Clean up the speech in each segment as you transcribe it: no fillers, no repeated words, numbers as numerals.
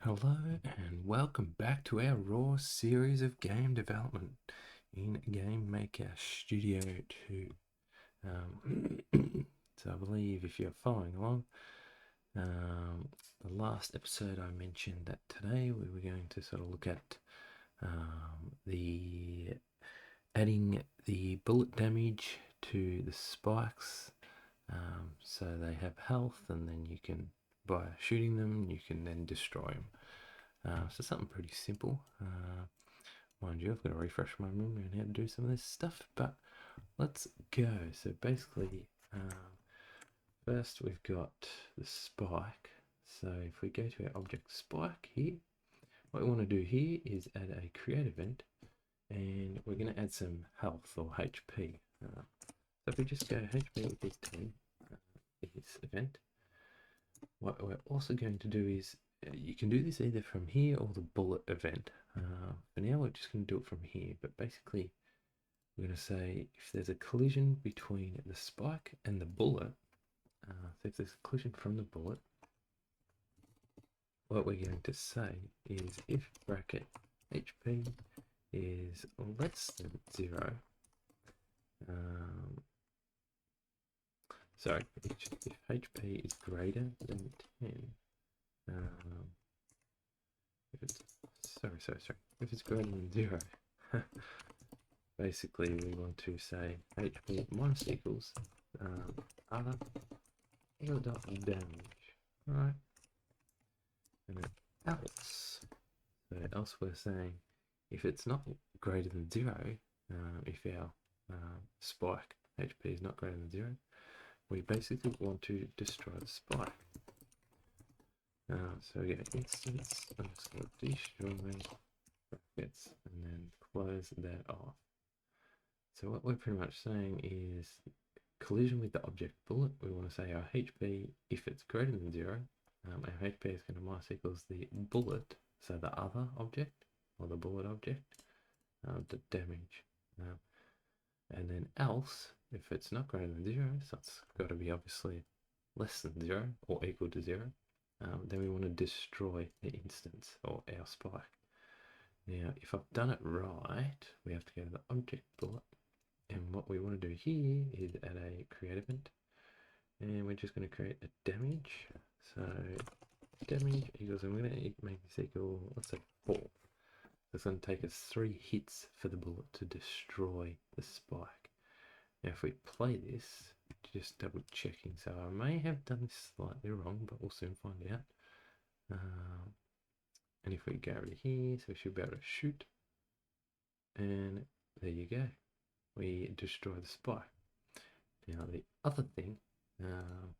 Hello and welcome back to our RAW series of game development in GameMaker Studio 2. So I believe if you're following along, the last episode I mentioned that today we were going to sort of look at the adding the bullet damage to the spikes, so they have health, and then you can, by shooting them, you can then destroy them. So something pretty simple. Mind you, I've got to refresh my memory on how to do some of this stuff, but let's go. So basically, first we've got the spike. So if we go to our object spike here, what we want to do here is add a create event, and we're going to add some health or HP. So if we just go HP equals 10, this event, what we're also going to do is you can do this either from here or the bullet event. For now, we're just going to do it from here, but basically, we're going to say if there's a collision between the spike and the bullet, so if there's a collision from the bullet, what we're going to say is if bracket HP is less than 0, sorry, if HP is greater than 10, if it's, sorry, if it's greater than 0, basically we want to say HP minus equals other dot damage, right? And then else, so else we're saying if it's not greater than 0, if our spike HP is not greater than 0, we basically want to destroy the spike. So yeah, instance underscore destroy brackets and then close that off. So what we're pretty much saying is collision with the object bullet, we want to say our HP, if it's greater than 0, our HP is going to minus equals the bullet, so the other object, or the bullet object, the damage. And then else, if it's not greater than 0, so it's got to be obviously less than 0 or equal to 0, then we want to destroy the instance or our spike. Now, if I've done it right, we have to go to the object bullet, and what we want to do here is add a create event, and we're just going to create a damage. So damage equals, I'm going to make this equal, let's say 4. It's going to take us 3 hits for the bullet to destroy the spike. Now if we play this, just double checking, so I may have done this slightly wrong, but we'll soon find out. And if we go over here, so we should be able to shoot, and there you go, we destroy the spike. Now the other thing,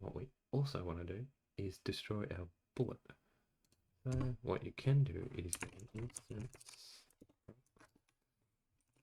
what we also want to do is destroy our bullet. So what you can do is get an instance,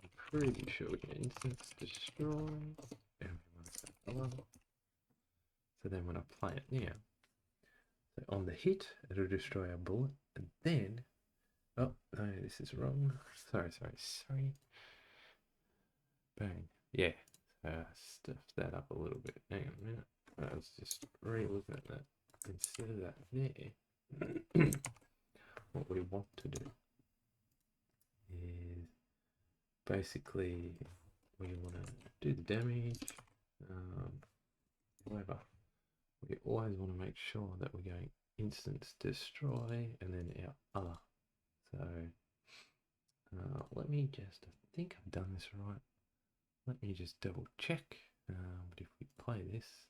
I'm pretty sure we get instance destroy, and we want to say hello. So then when I play it now, so on the hit, it'll destroy our bullet, and then, oh no, this is wrong, sorry, bang, yeah, stuffed that up a little bit, hang on a minute, I was just re-looking at that. Instead of that there, what we want to do is basically we want to do the damage. However, we always want to make sure that we're going instance destroy and then our other. So let me just, I think I've done this right. Let me just double check. But if we play this,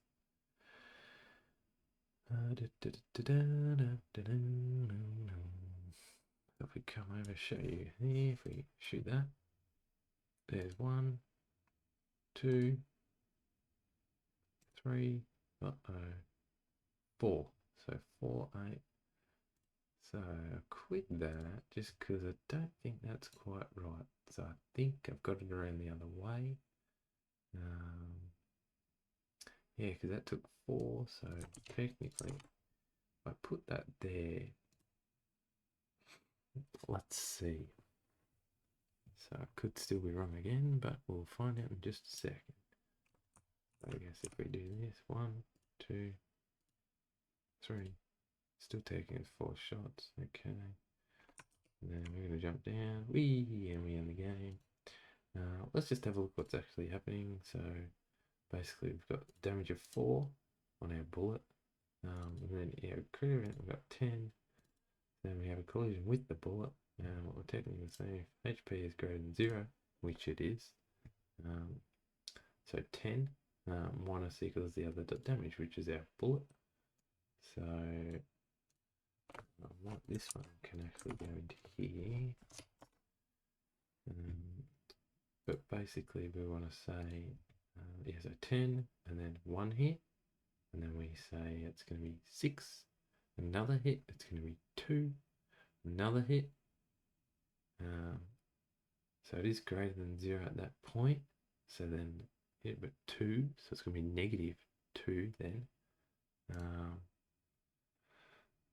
if we come over, show you here, if we shoot that, there's 1, 2, 3, 4. So 4, 8. So I quit that just because I don't think that's quite right. So I think I've got it around the other way. Yeah, because that took 4. So technically, if I put that there, let's see. So I could still be wrong again, but we'll find out in just a second. I guess if we do this, 1, 2, 3, Still taking 4 shots. Okay. And then we're going to jump down. Whee! And we end the game. Let's just have a look what's actually happening. So basically we've got damage of 4 on our bullet. And then our crit event, we've got 10. Then we have a collision with the bullet. And what we're technically saying, if HP is greater than 0, which it is, so 10 minus equals the other dot damage, which is our bullet. So this one can actually go into here. But basically we want to say, yeah, so 10 and then 1 hit. And then we say it's going to be 6. Another hit, it's going to be 2. Another hit. So it is greater than 0 at that point. So then hit but 2. So it's going to be negative 2 then.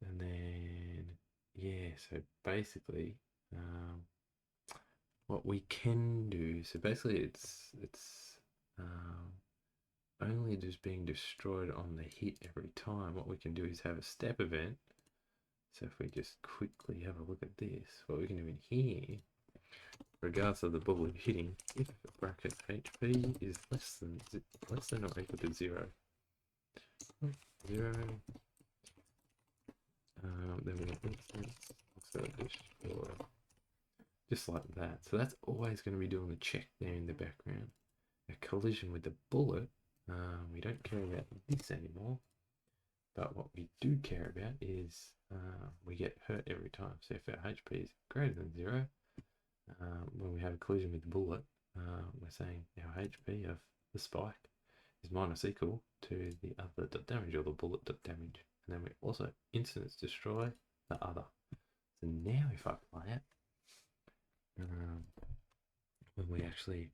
And then, yeah, so basically what we can do, so basically it's only just being destroyed on the hit every time. What we can do is have a step event. So if we just quickly have a look at this, what we can do in here, regardless of the bullet hitting, if bracket HP is less than or equal to 0, then we instance also destroy, just like that. So that's always going to be doing the check there in the background. A collision with the bullet, we don't care about this anymore, but what we do care about is we get hurt every time. So if our HP is greater than 0, when we have a collision with the bullet, we're saying our HP of the spike is minus equal to the other dot damage, or the bullet dot damage. And then we also instance destroy the other. So now if I play it, when we actually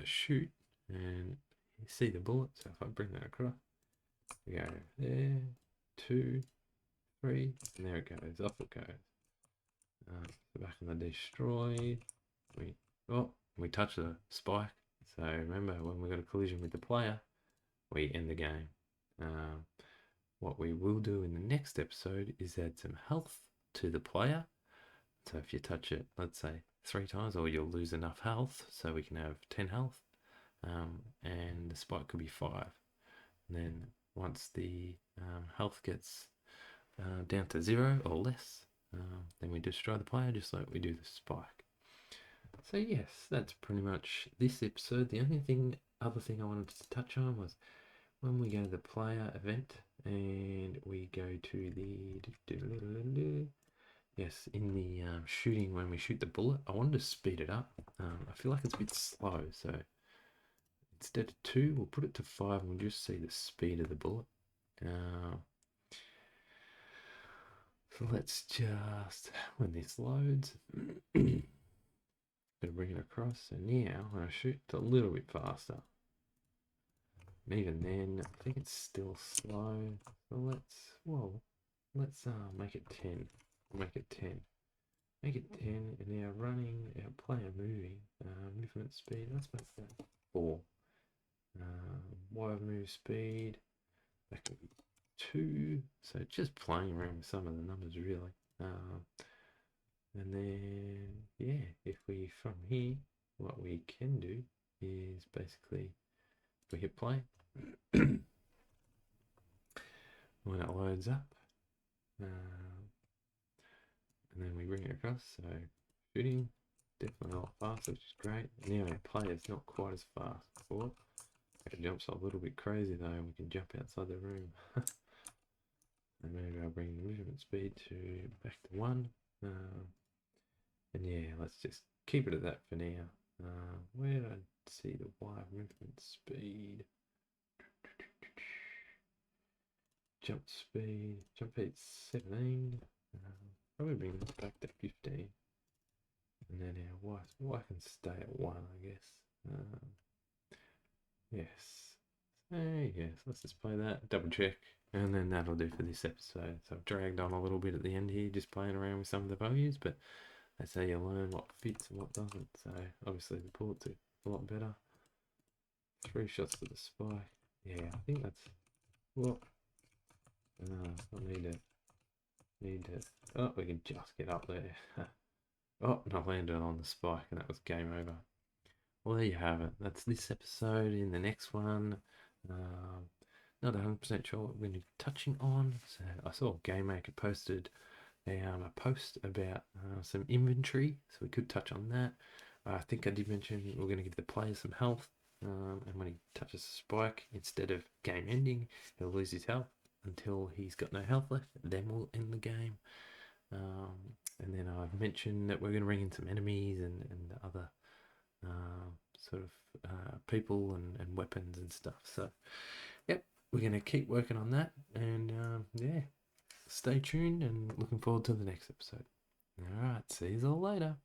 shoot and you see the bullet, so if I bring that across, we go there, 2, 3, and there it goes, off it goes. So back on the destroy, we touch the spike. So remember, when we got a collision with the player, we end the game. What we will do in the next episode is add some health to the player. So if you touch it, let's say 3 times, or you'll lose enough health, so we can have 10 health, and the spike could be 5. And then once the health gets down to 0 or less, then we destroy the player just like we do the spike. So yes, that's pretty much this episode. The only other thing I wanted to touch on was when we go to the player event and we go to the yes, in the shooting, when we shoot the bullet, I wanted to speed it up. I feel like it's a bit slow, so instead of 2, we'll put it to 5 and we'll just see the speed of the bullet. So let's just, when this loads, gonna bring it across. So now when I shoot, it's a little bit faster. And even then, I think it's still slow. So let's make it 10. Make it 10. Make it 10, and now running, our player moving, movement speed, let's make that 4. Wire move speed, that could be 2. So just playing around with some of the numbers really. And then, yeah, if we, from here, what we can do is basically, if we hit play, when it loads up, and then we bring it across, so shooting, definitely a lot faster, which is great. Now our player's not quite as fast before. It jumps a little bit crazy though, and we can jump outside the room. And maybe I'll bring the movement speed to back to 1. And yeah, let's just keep it at that for now. Where did I see the wire movement speed? Jump speed, jump speed 17. Probably bring this back to 15. And then our Y can stay at 1, I guess. Yes. So yes, let's just play that, double check, and then that'll do for this episode. So I've dragged on a little bit at the end here, just playing around with some of the values, but that's how you learn what fits and what doesn't. So obviously the bullets are a lot better. 3 shots to the spike. Yeah, I think that's, well, I need to Need to. Oh, we can just get up there. Oh, and I landed on the spike, and that was game over. Well, there you have it. That's this episode. In the next one, not 100% sure what we're going to be touching on. So I saw GameMaker posted a post about some inventory, so we could touch on that. I think I did mention we're going to give the player some health, and when he touches a spike, instead of game ending, he'll lose his health until he's got no health left. Then we'll end the game. And then I've mentioned that we're going to bring in some enemies and other sort of people and weapons and stuff. So, yep, we're going to keep working on that. And yeah, stay tuned and looking forward to the next episode. All right, see you all later.